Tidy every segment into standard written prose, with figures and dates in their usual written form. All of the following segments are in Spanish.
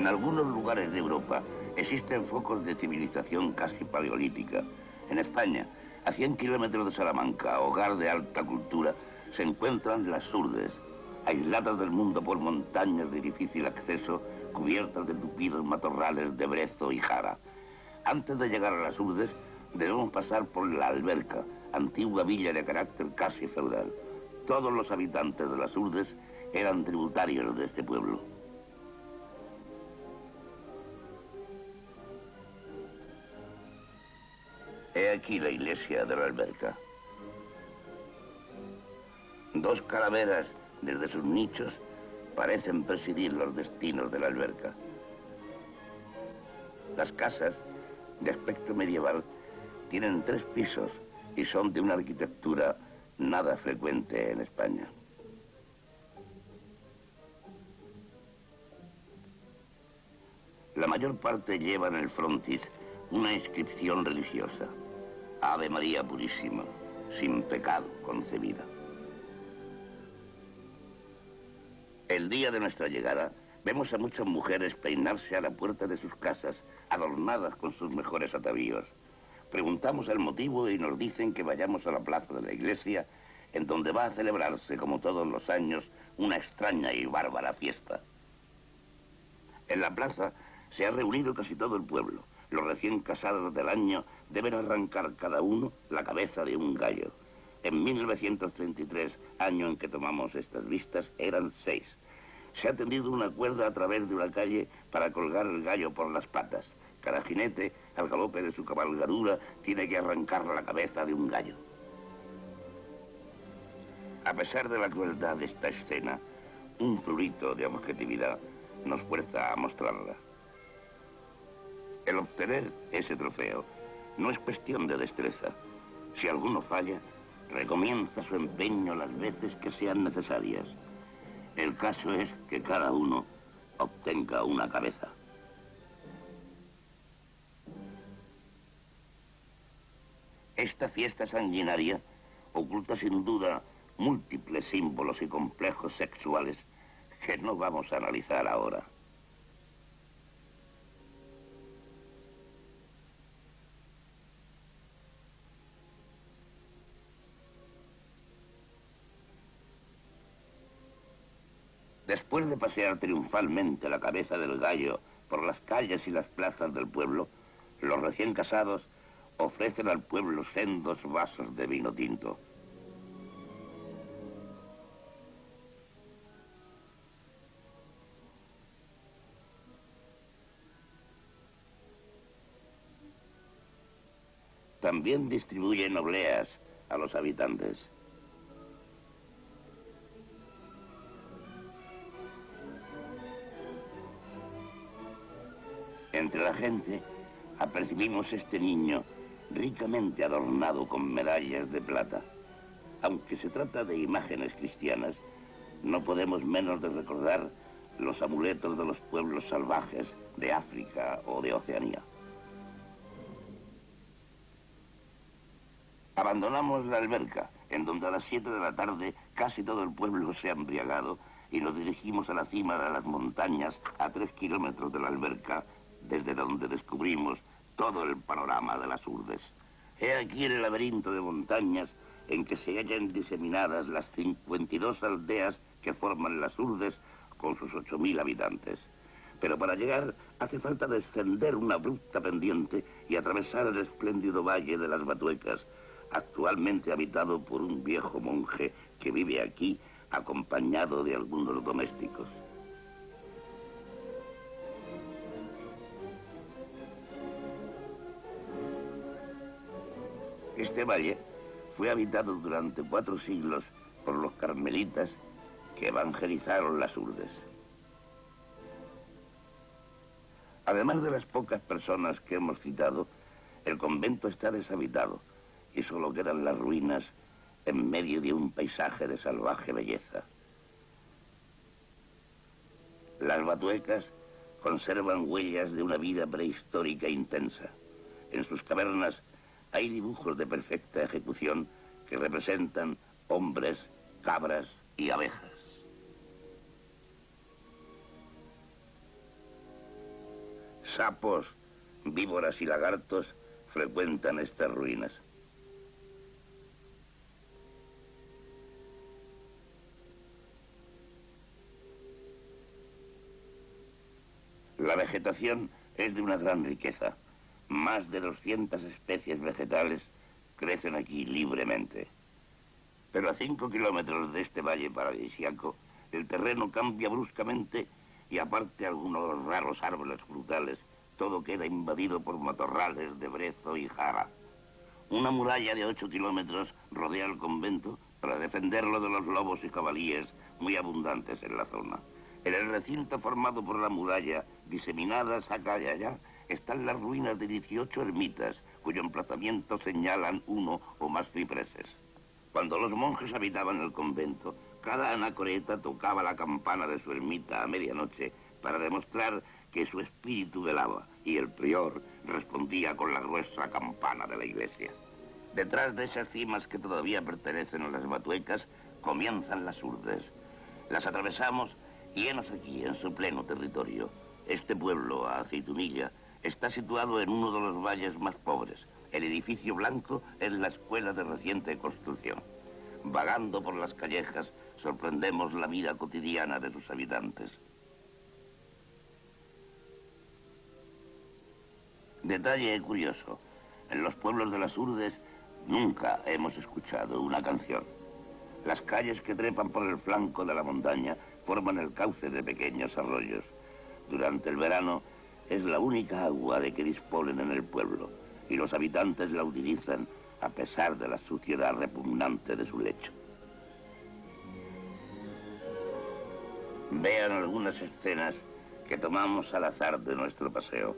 En algunos lugares de Europa existen focos de civilización casi paleolítica. En España, a 100 kilómetros de Salamanca, hogar de alta cultura, se encuentran las Urdes, aisladas del mundo por montañas de difícil acceso, cubiertas de tupidos matorrales de brezo y jara. Antes de llegar a las Urdes, debemos pasar por la Alberca, antigua villa de carácter casi feudal. Todos los habitantes de las Urdes eran tributarios de este pueblo. He aquí la iglesia de la Alberca. Dos calaveras desde sus nichos parecen presidir los destinos de la alberca. Las casas, de aspecto medieval, tienen 3 pisos y son de una arquitectura nada frecuente en España. La mayor parte lleva en el frontis una inscripción religiosa. Ave María Purísima, sin pecado concebida. El día de nuestra llegada, vemos a muchas mujeres peinarse a la puerta de sus casas, adornadas con sus mejores atavíos. Preguntamos el motivo y nos dicen que vayamos a la plaza de la iglesia, en donde va a celebrarse, como todos los años, una extraña y bárbara fiesta. En la plaza se ha reunido casi todo el pueblo. Los recién casados del año deben arrancar cada uno la cabeza de un gallo. En 1933, año en que tomamos estas vistas, eran 6. Se ha tendido una cuerda a través de una calle para colgar el gallo por las patas. Cada jinete, al galope de su cabalgadura, tiene que arrancar la cabeza de un gallo. A pesar de la crueldad de esta escena, un prurito de objetividad nos fuerza a mostrarla. El obtener ese trofeo no es cuestión de destreza. Si alguno falla, recomienza su empeño las veces que sean necesarias. El caso es que cada uno obtenga una cabeza. Esta fiesta sanguinaria oculta sin duda múltiples símbolos y complejos sexuales que no vamos a analizar ahora. Después de pasear triunfalmente la cabeza del gallo por las calles y las plazas del pueblo, los recién casados ofrecen al pueblo sendos vasos de vino tinto. También distribuyen obleas a los habitantes. Entre la gente apercibimos este niño ricamente adornado con medallas de plata. Aunque se trata de imágenes cristianas, no podemos menos de recordar los amuletos de los pueblos salvajes de África o de Oceanía. Abandonamos la alberca, en donde a las 7 de la tarde casi todo el pueblo se ha embriagado, y nos dirigimos a la cima de las montañas a 3 kilómetros de la alberca, desde donde descubrimos todo el panorama de las Urdes. He aquí el laberinto de montañas en que se hallan diseminadas las 52 aldeas que forman las Urdes con sus 8.000 habitantes. Pero para llegar hace falta descender una abrupta pendiente y atravesar el espléndido valle de las Batuecas, actualmente habitado por un viejo monje que vive aquí acompañado de algunos domésticos. Este valle fue habitado durante 4 siglos por los carmelitas que evangelizaron las Urdes. Además de las pocas personas que hemos citado, el convento está deshabitado y solo quedan las ruinas en medio de un paisaje de salvaje belleza. Las Batuecas conservan huellas de una vida prehistórica intensa. En sus cavernas hay dibujos de perfecta ejecución que representan hombres, cabras y abejas. Sapos, víboras y lagartos frecuentan estas ruinas. La vegetación es de una gran riqueza. Más de 200 especies vegetales crecen aquí libremente. Pero a 5 kilómetros de este valle paradisíaco, el terreno cambia bruscamente y aparte de algunos raros árboles frutales, todo queda invadido por matorrales de brezo y jara. Una muralla de 8 kilómetros rodea el convento para defenderlo de los lobos y jabalíes muy abundantes en la zona. En el recinto formado por la muralla, diseminadas acá y allá, están las ruinas de 18 ermitas, cuyo emplazamiento señalan uno o más cipreses. Cuando los monjes habitaban el convento, cada anacoreta tocaba la campana de su ermita a medianoche para demostrar que su espíritu velaba, y el prior respondía con la gruesa campana de la iglesia. Detrás de esas cimas que todavía pertenecen a las Batuecas, comienzan las Urdes. Las atravesamos y henos aquí, en su pleno territorio. Este pueblo, a Aceitunilla, está situado en uno de los valles más pobres. El edificio blanco es la escuela de reciente construcción. Vagando por las callejas, sorprendemos la vida cotidiana de sus habitantes. Detalle curioso, en los pueblos de las Urdes nunca hemos escuchado una canción. Las calles que trepan por el flanco de la montaña forman el cauce de pequeños arroyos. Durante el verano es la única agua de que disponen en el pueblo y los habitantes la utilizan a pesar de la suciedad repugnante de su lecho. Vean algunas escenas que tomamos al azar de nuestro paseo.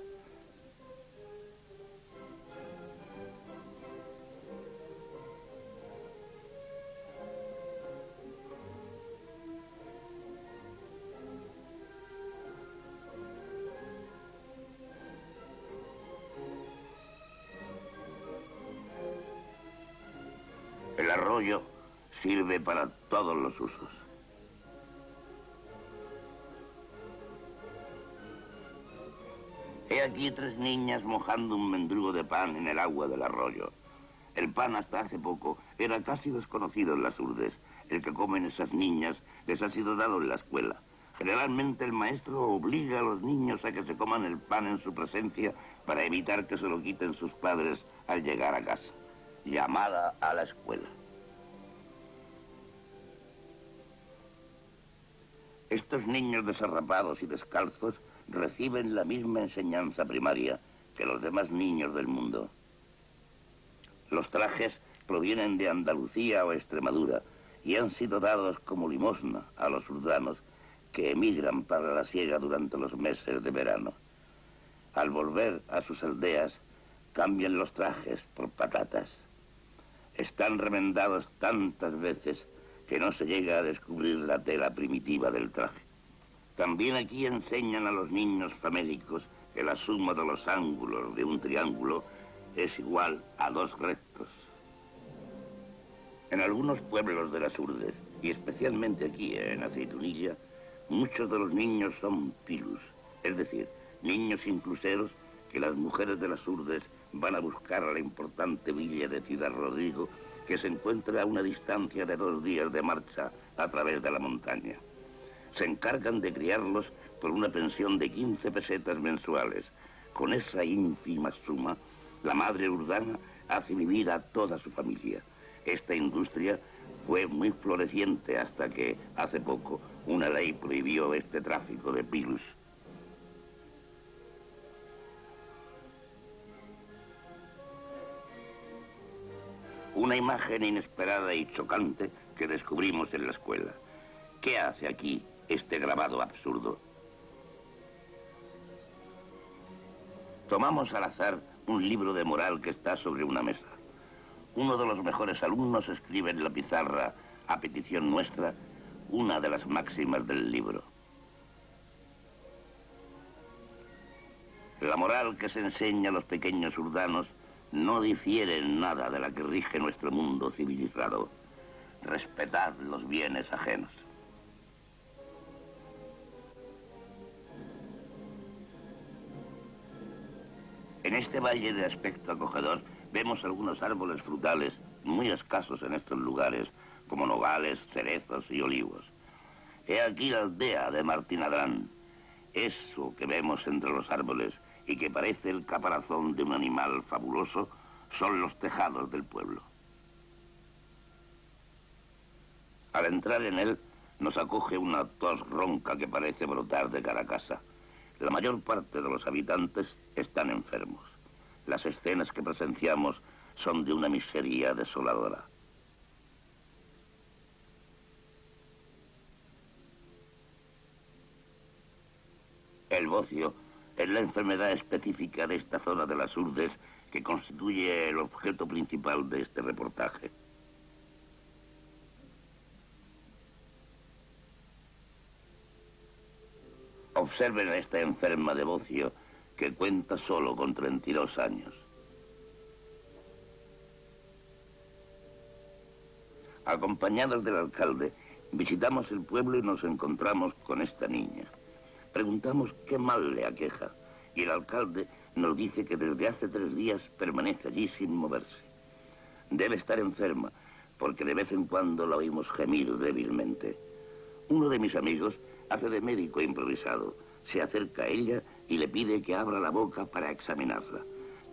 El arroyo sirve para todos los usos. He aquí 3 niñas mojando un mendrugo de pan en el agua del arroyo. El pan hasta hace poco era casi desconocido en las Urdes. El que comen esas niñas les ha sido dado en la escuela. Generalmente el maestro obliga a los niños a que se coman el pan en su presencia para evitar que se lo quiten sus padres al llegar a casa. Llamada a la escuela. Estos niños desarrapados y descalzos reciben la misma enseñanza primaria que los demás niños del mundo. Los trajes provienen de Andalucía o Extremadura y han sido dados como limosna a los urdanos que emigran para la siega durante los meses de verano. Al volver a sus aldeas, cambian los trajes por patatas. Están remendados tantas veces que no se llega a descubrir la tela primitiva del traje. También aquí enseñan a los niños famélicos que la suma de los ángulos de un triángulo es igual a 2 rectos. En algunos pueblos de las Urdes, y especialmente aquí en Aceitunilla, muchos de los niños son pilus, es decir, niños incluseros que las mujeres de las Urdes van a buscar a la importante villa de Ciudad Rodrigo, que se encuentra a una distancia de 2 días de marcha a través de la montaña. Se encargan de criarlos por una pensión de 15 pesetas mensuales. Con esa ínfima suma, la madre urdana hace vivir a toda su familia. Esta industria fue muy floreciente hasta que, hace poco, una ley prohibió este tráfico de pilus. Una imagen inesperada y chocante que descubrimos en la escuela. ¿Qué hace aquí este grabado absurdo? Tomamos al azar un libro de moral que está sobre una mesa. Uno de los mejores alumnos escribe en la pizarra, a petición nuestra, una de las máximas del libro. La moral que se enseña a los pequeños urdanos no difiere en nada de la que rige nuestro mundo civilizado. Respetad los bienes ajenos. En este valle de aspecto acogedor vemos algunos árboles frutales muy escasos en estos lugares, como nogales, cerezos y olivos. He aquí la aldea de Martín Adrán. Eso que vemos entre los árboles y que parece el caparazón de un animal fabuloso son los tejados del pueblo. Al entrar en él nos acoge una tos ronca que parece brotar de cada casa. La mayor parte de los habitantes están enfermos. Las escenas que presenciamos son de una miseria desoladora. El bocio es la enfermedad específica de esta zona de las Urdes que constituye el objeto principal de este reportaje. Observen a esta enferma de bocio que cuenta solo con 32 años. Acompañados del alcalde, visitamos el pueblo y nos encontramos con esta niña. Preguntamos qué mal le aqueja y el alcalde nos dice que desde hace 3 días permanece allí sin moverse. Debe estar enferma porque de vez en cuando la oímos gemir débilmente. Uno de mis amigos hace de médico improvisado. Se acerca a ella y le pide que abra la boca para examinarla.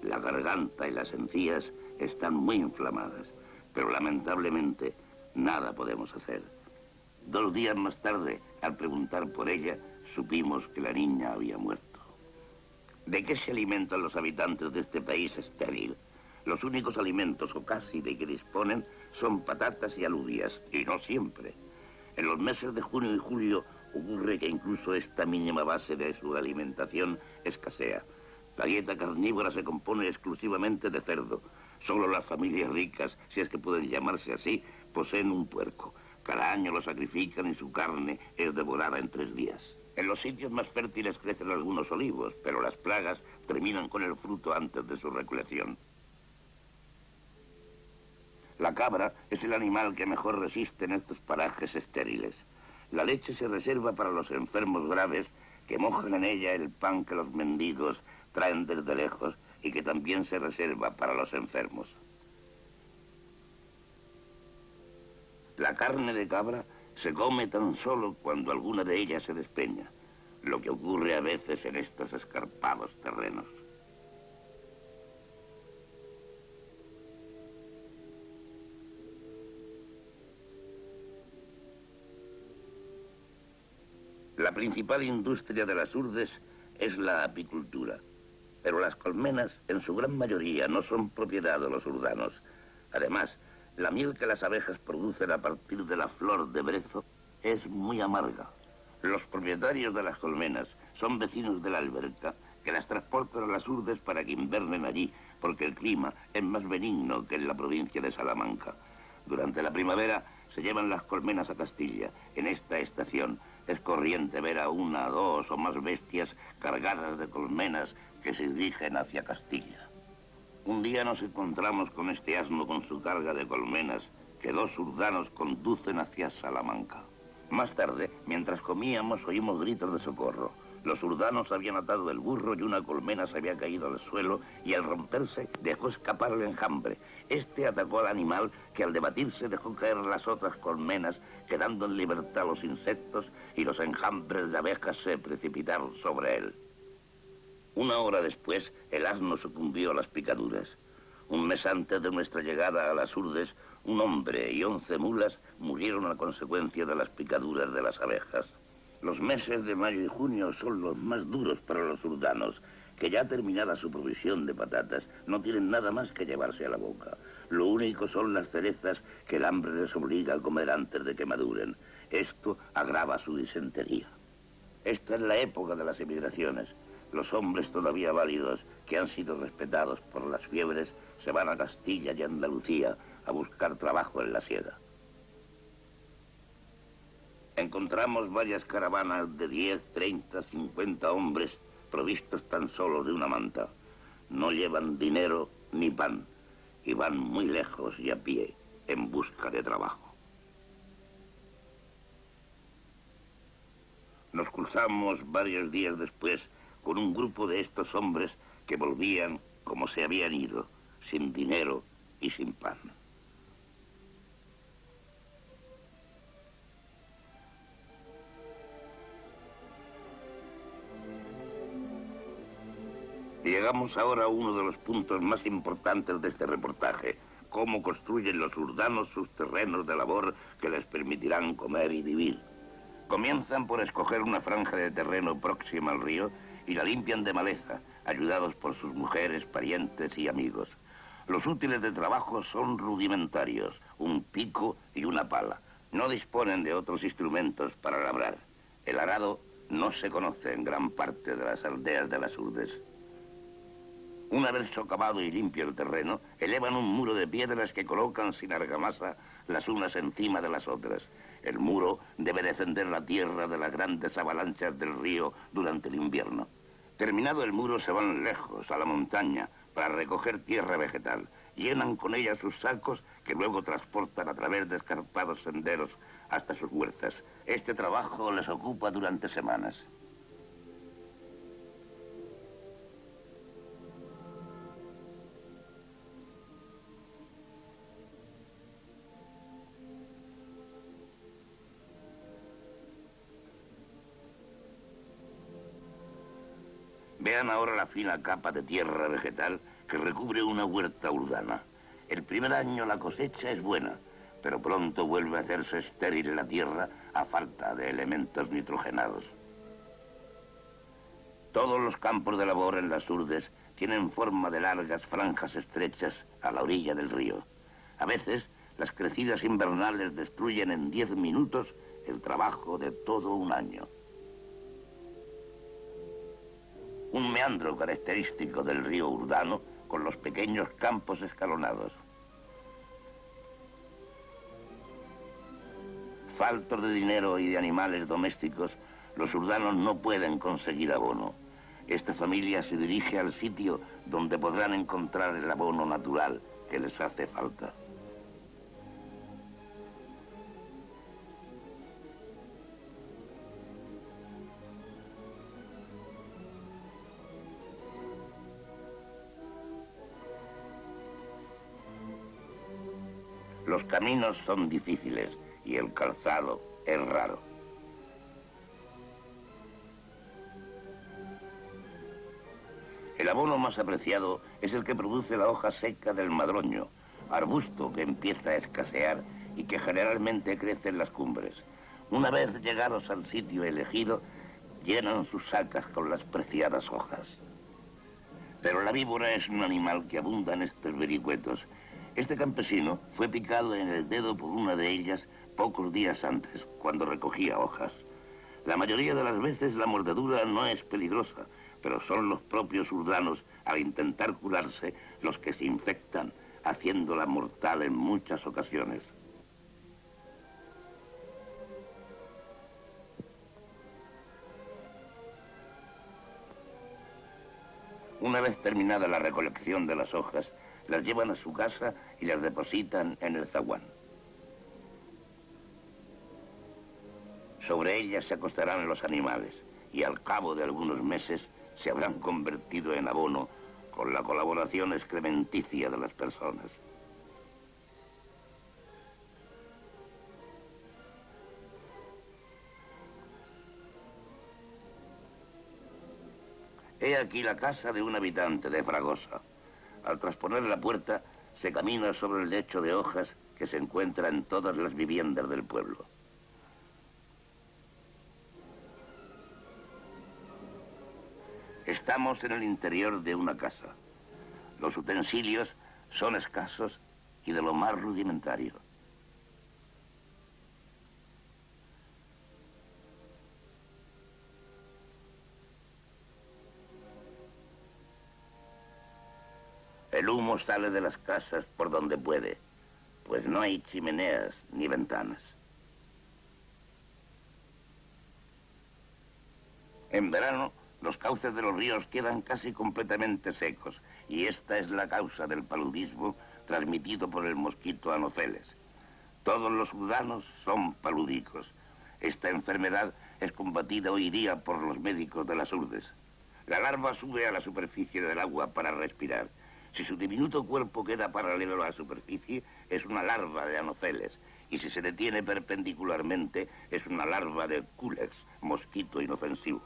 La garganta y las encías están muy inflamadas, pero lamentablemente nada podemos hacer. 2 días más tarde, al preguntar por ella, supimos que la niña había muerto. ¿De qué se alimentan los habitantes de este país estéril? Los únicos alimentos, o casi, de que disponen son patatas y alubias, y no siempre. En los meses de junio y julio ocurre que incluso esta mínima base de su alimentación escasea. La dieta carnívora se compone exclusivamente de cerdo. Solo las familias ricas, si es que pueden llamarse así, poseen un puerco. Cada año lo sacrifican y su carne es devorada en 3 días. En los sitios más fértiles crecen algunos olivos, pero las plagas terminan con el fruto antes de su recolección. La cabra es el animal que mejor resiste en estos parajes estériles. La leche se reserva para los enfermos graves que mojan en ella el pan que los mendigos traen desde lejos y que también se reserva para los enfermos. La carne de cabra se come tan solo cuando alguna de ellas se despeña, lo que ocurre a veces en estos escarpados terrenos. La principal industria de las Urdes es la apicultura, pero las colmenas en su gran mayoría no son propiedad de los urdanos. Además, la miel que las abejas producen a partir de la flor de brezo es muy amarga. Los propietarios de las colmenas son vecinos de la alberca que las transportan a las Urdes para que invernen allí, porque el clima es más benigno que en la provincia de Salamanca. Durante la primavera se llevan las colmenas a Castilla. En esta estación es corriente ver a 1, 2 o más bestias cargadas de colmenas que se dirigen hacia Castilla. Un día nos encontramos con este asno con su carga de colmenas que 2 urdanos conducen hacia Salamanca. Más tarde, mientras comíamos, oímos gritos de socorro. Los urdanos habían atado el burro y una colmena se había caído al suelo y al romperse dejó escapar el enjambre. Este atacó al animal que al debatirse dejó caer las otras colmenas, quedando en libertad los insectos y los enjambres de abejas se precipitaron sobre él. 1 hora después, el asno sucumbió a las picaduras. Un mes antes de nuestra llegada a las Urdes, un hombre y 11 mulas murieron a consecuencia de las picaduras de las abejas. Los meses de mayo y junio son los más duros para los urdanos, que ya terminada su provisión de patatas, no tienen nada más que llevarse a la boca. Lo único son las cerezas que el hambre les obliga a comer antes de que maduren. Esto agrava su disentería. Esta es la época de las emigraciones. Los hombres todavía válidos, que han sido respetados por las fiebres, se van a Castilla y Andalucía a buscar trabajo en la siega. Encontramos varias caravanas de 10, 30, 50 hombres provistos tan solo de una manta. No llevan dinero ni pan y van muy lejos y a pie en busca de trabajo. Nos cruzamos varios días después con un grupo de estos hombres que volvían como se habían ido, sin dinero y sin pan. Llegamos ahora a uno de los puntos más importantes de este reportaje: cómo construyen los urdanos sus terrenos de labor que les permitirán comer y vivir. Comienzan por escoger una franja de terreno próxima al río y la limpian de maleza, ayudados por sus mujeres, parientes y amigos. Los útiles de trabajo son rudimentarios: un pico y una pala. No disponen de otros instrumentos para labrar. El arado no se conoce en gran parte de las aldeas de las Urdes. Una vez socavado y limpio el terreno, elevan un muro de piedras que colocan sin argamasa las unas encima de las otras. El muro debe defender la tierra de las grandes avalanchas del río durante el invierno. Terminado el muro, se van lejos, a la montaña, para recoger tierra vegetal. Llenan con ella sus sacos, que luego transportan a través de escarpados senderos hasta sus huertas. Este trabajo les ocupa durante semanas. Vean ahora la fina capa de tierra vegetal que recubre una huerta urdana. El primer año la cosecha es buena, pero pronto vuelve a hacerse estéril la tierra a falta de elementos nitrogenados. Todos los campos de labor en las Urdes tienen forma de largas franjas estrechas a la orilla del río. A veces, las crecidas invernales destruyen en 10 minutos el trabajo de todo un año. Un meandro característico del río Urdano con los pequeños campos escalonados. Faltos de dinero y de animales domésticos, los urdanos no pueden conseguir abono. Esta familia se dirige al sitio donde podrán encontrar el abono natural que les hace falta. Los caminos son difíciles y el calzado es raro. El abono más apreciado es el que produce la hoja seca del madroño, arbusto que empieza a escasear y que generalmente crece en las cumbres. Una vez llegados al sitio elegido, llenan sus sacas con las preciadas hojas. Pero la víbora es un animal que abunda en estos vericuetos. Este campesino fue picado en el dedo por una de ellas pocos días antes, cuando recogía hojas. La mayoría de las veces la mordedura no es peligrosa, pero son los propios urdanos, al intentar curarse, los que se infectan, haciéndola mortal en muchas ocasiones. Una vez terminada la recolección de las hojas, las llevan a su casa y las depositan en el zaguán. Sobre ellas se acostarán los animales y al cabo de algunos meses se habrán convertido en abono con la colaboración excrementicia de las personas. He aquí la casa de un habitante de Fragosa. Al trasponer la puerta, se camina sobre el lecho de hojas que se encuentra en todas las viviendas del pueblo. Estamos en el interior de una casa. Los utensilios son escasos y de lo más rudimentario. El humo sale de las casas por donde puede, pues no hay chimeneas ni ventanas. En verano, los cauces de los ríos quedan casi completamente secos, y esta es la causa del paludismo transmitido por el mosquito Anopheles. Todos los urdanos son palúdicos. Esta enfermedad es combatida hoy día por los médicos de las Urdes. La larva sube a la superficie del agua para respirar. Si su diminuto cuerpo queda paralelo a la superficie, es una larva de anofeles. Y si se detiene perpendicularmente, es una larva de culex, mosquito inofensivo.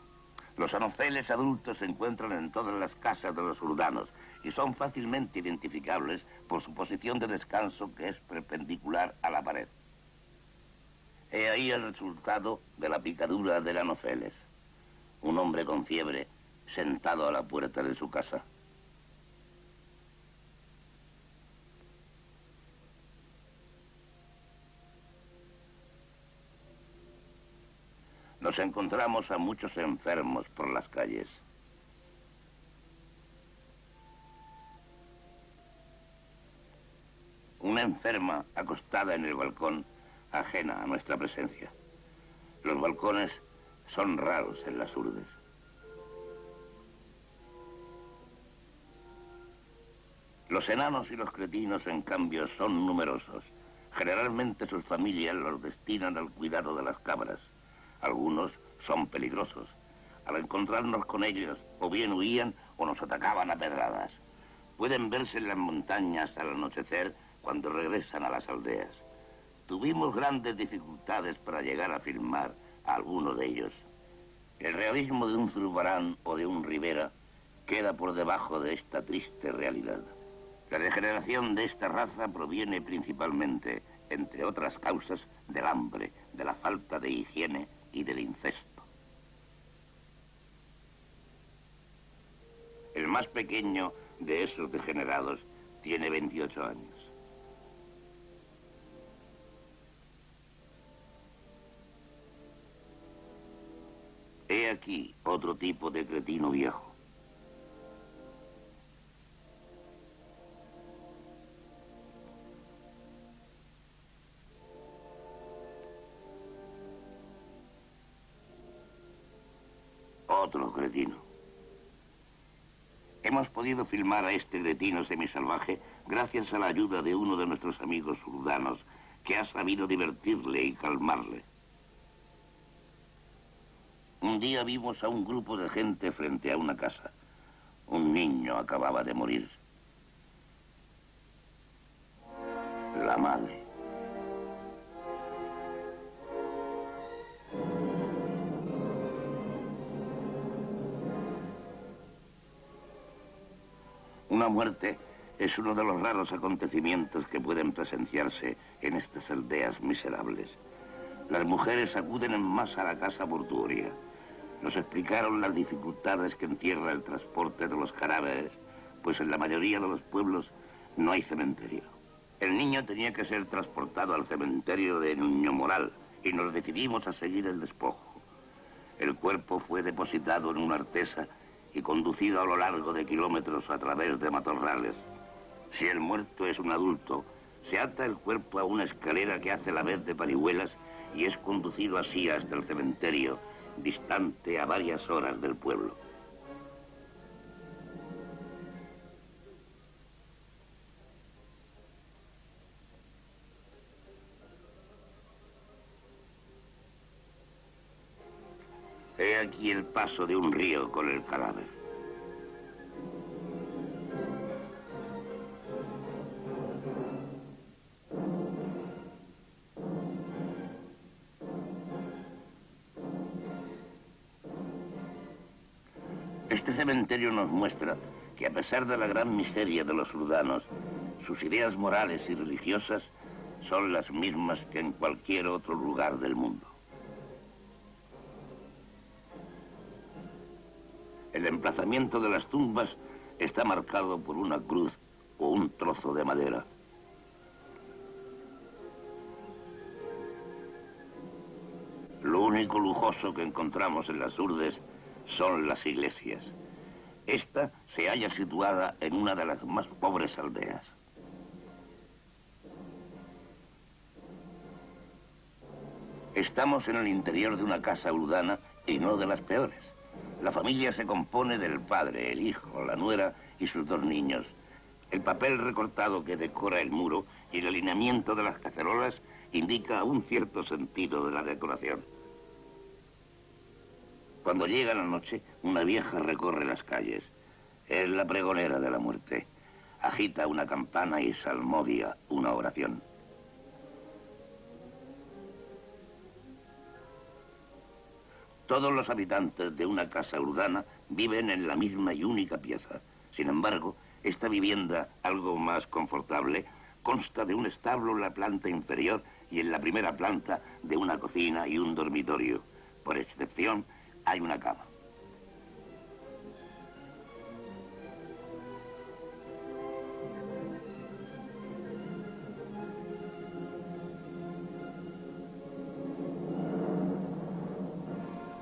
Los anofeles adultos se encuentran en todas las casas de los urdanos y son fácilmente identificables por su posición de descanso, que es perpendicular a la pared. He ahí el resultado de la picadura del anofeles. Un hombre con fiebre sentado a la puerta de su casa. Nos encontramos a muchos enfermos por las calles. Una enferma acostada en el balcón, ajena a nuestra presencia. Los balcones son raros en las urdes. Los enanos y los cretinos, en cambio, son numerosos. Generalmente sus familias los destinan al cuidado de las cabras. Algunos son peligrosos. Al encontrarnos con ellos, o bien huían o nos atacaban a pedradas. Pueden verse en las montañas al anochecer cuando regresan a las aldeas. Tuvimos grandes dificultades para llegar a filmar a alguno de ellos. El realismo de un Zurbarán o de un Rivera queda por debajo de esta triste realidad. La degeneración de esta raza proviene principalmente, entre otras causas, del hambre, de la falta de higiene y del incesto. El más pequeño de esos degenerados tiene 28 años. He aquí otro tipo de cretino viejo. Otro cretino. Hemos podido filmar a este cretino semisalvaje gracias a la ayuda de uno de nuestros amigos urdanos, que ha sabido divertirle y calmarle. Un día vimos a un grupo de gente frente a una casa. Un niño acababa de morir. La madre. Una muerte es uno de los raros acontecimientos que pueden presenciarse en estas aldeas miserables. Las mujeres acuden en masa a la casa mortuoria. Nos explicaron las dificultades que encierra el transporte de los cadáveres, pues en la mayoría de los pueblos no hay cementerio. El niño tenía que ser transportado al cementerio de Nuño Moral y nos decidimos a seguir el despojo. El cuerpo fue depositado en una artesa y conducido a lo largo de kilómetros a través de matorrales. Si el muerto es un adulto, se ata el cuerpo a una escalera que hace la vez de parihuelas y es conducido así hasta el cementerio, distante a varias horas del pueblo. He aquí el paso de un río con el cadáver. Este cementerio nos muestra que a pesar de la gran miseria de los urdanos, sus ideas morales y religiosas son las mismas que en cualquier otro lugar del mundo. El emplazamiento de las tumbas está marcado por una cruz o un trozo de madera. Lo único lujoso que encontramos en las urdes son las iglesias. Esta se halla situada en una de las más pobres aldeas. Estamos en el interior de una casa urdana y no de las peores. La familia se compone del padre, el hijo, la nuera y sus dos niños. El papel recortado que decora el muro y el alineamiento de las cacerolas indica un cierto sentido de la decoración. Cuando llega la noche, una vieja recorre las calles. Es la pregonera de la muerte. Agita una campana y salmodia una oración. Todos los habitantes de una casa urbana viven en la misma y única pieza. Sin embargo, esta vivienda, algo más confortable, consta de un establo en la planta inferior y en la primera planta de una cocina y un dormitorio. Por excepción, hay una cama.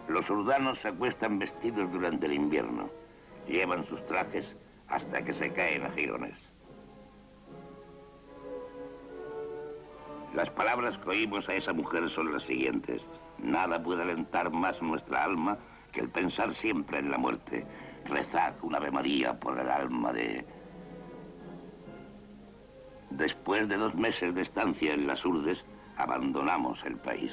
Los urdanos se acuestan vestidos durante el invierno. Llevan sus trajes hasta que se caen a jirones. Las palabras que oímos a esa mujer son las siguientes. Nada puede alentar más nuestra alma que el pensar siempre en la muerte. Rezad una Ave María por el alma de... Después de 2 meses de estancia en las Urdes, abandonamos el país.